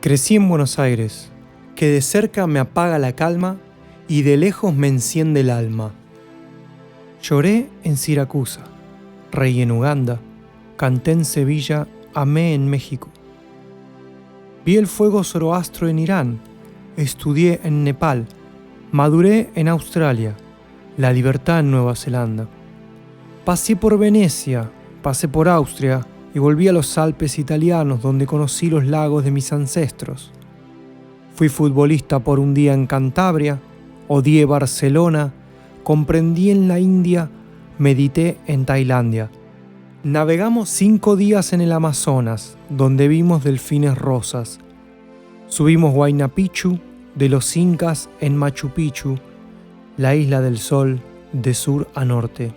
Crecí en Buenos Aires, que de cerca me apaga la calma y de lejos me enciende el alma. Lloré en Siracusa, reí en Uganda, canté en Sevilla, amé en México. Vi el fuego zoroastro en Irán, estudié en Nepal, maduré en Australia, la libertad en Nueva Zelanda. Pasé por Venecia, pasé por Austria y volví a los Alpes italianos donde conocí los lagos de mis ancestros. Fui futbolista por un día en Cantabria, odié Barcelona, comprendí en la India, medité en Tailandia. Navegamos 5 días en el Amazonas, donde vimos delfines rosas. Subimos Huayna Picchu, de los Incas en Machu Picchu, la isla del sol de sur a norte.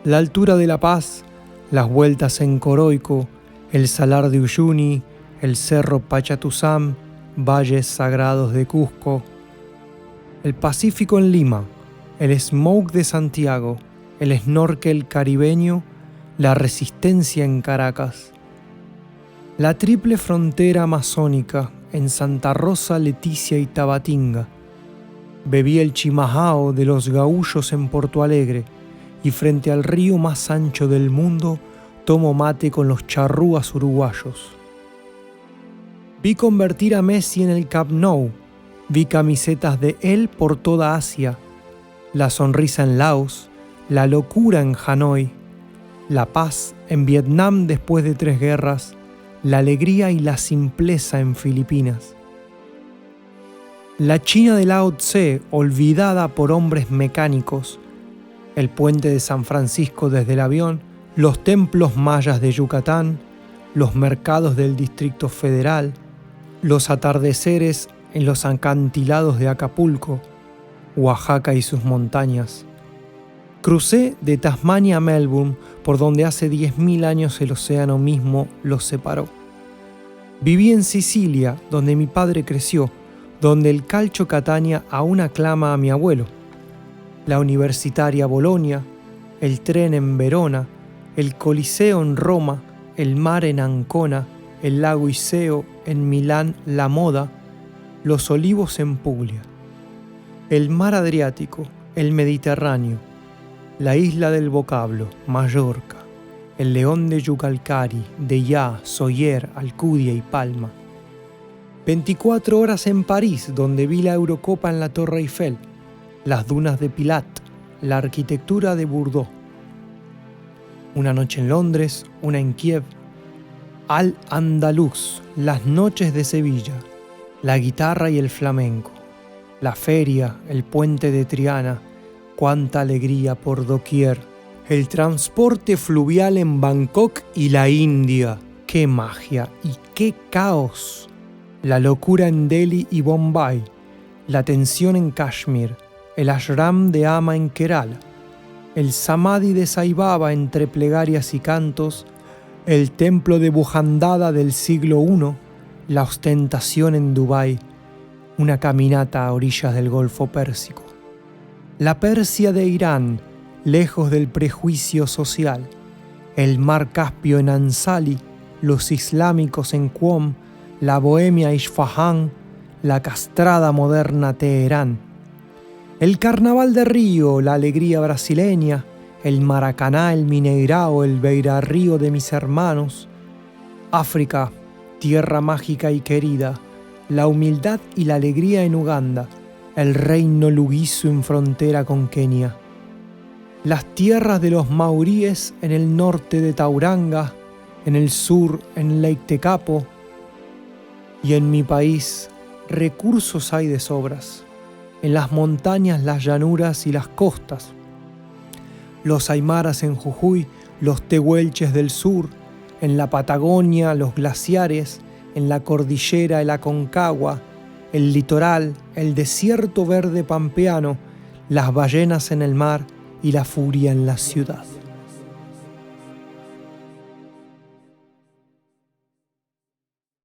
La altura de La Paz, las vueltas en Coroico, el salar de Uyuni, el cerro Pachatuzam, valles sagrados de Cusco, el Pacífico en Lima, el smoke de Santiago, el snorkel caribeño, la resistencia en Caracas, la triple frontera amazónica en Santa Rosa, Leticia y Tabatinga. Bebí el chimajao de los gaullos en Porto Alegre y frente al río más ancho del mundo tomo mate con los charrúas uruguayos. Vi convertir a Messi en el Camp Nou, vi camisetas de él por toda Asia, la sonrisa en Laos, la locura en Hanoi, la paz en Vietnam después de 3 guerras, la alegría y la simpleza en Filipinas. La China de Lao Tse olvidada por hombres mecánicos, el puente de San Francisco desde el avión, los templos mayas de Yucatán, los mercados del Distrito Federal, los atardeceres en los acantilados de Acapulco, Oaxaca y sus montañas. Crucé de Tasmania a Melbourne, por donde hace 10.000 años el océano mismo los separó. Viví en Sicilia, donde mi padre creció, donde el Calcio Catania aún aclama a mi abuelo. La Universitaria Bolonia, el tren en Verona, el Coliseo en Roma, el mar en Ancona, el lago Iseo en Milán, la Moda, los olivos en Puglia, el mar Adriático, el Mediterráneo, la isla del vocablo, Mallorca, el León de Yucalcari, Deià, Sóller, Alcudia y Palma. 24 horas en París, donde vi la Eurocopa en la Torre Eiffel, las dunas de Pilat, la arquitectura de Bordeaux. Una noche en Londres, una en Kiev, Al-Andalus, las noches de Sevilla, la guitarra y el flamenco, la feria, el puente de Triana, cuánta alegría por doquier, el transporte fluvial en Bangkok y la India, qué magia y qué caos, la locura en Delhi y Bombay, la tensión en Kashmir, el ashram de Ama en Kerala, el samadhi de Sai Baba entre plegarias y cantos, el templo de Bujandada del siglo I, la ostentación en Dubái, una caminata a orillas del Golfo Pérsico. La Persia de Irán, lejos del prejuicio social, el mar Caspio en Ansali, los islámicos en Qom, la bohemia Isfahán, la castrada moderna Teherán, el carnaval de Río, la alegría brasileña, el Maracaná, el Mineirao, el Beira-Río de mis hermanos, África, tierra mágica y querida, la humildad y la alegría en Uganda, el reino Lugisu en frontera con Kenia, las tierras de los mauríes en el norte de Tauranga, en el sur en Lake Tekapo, y en mi país recursos hay de sobras, en las montañas, las llanuras y las costas, los aymaras en Jujuy, los tehuelches del sur, en la Patagonia, los glaciares, en la cordillera, el Aconcagua, el litoral, el desierto verde pampeano, las ballenas en el mar y la furia en la ciudad.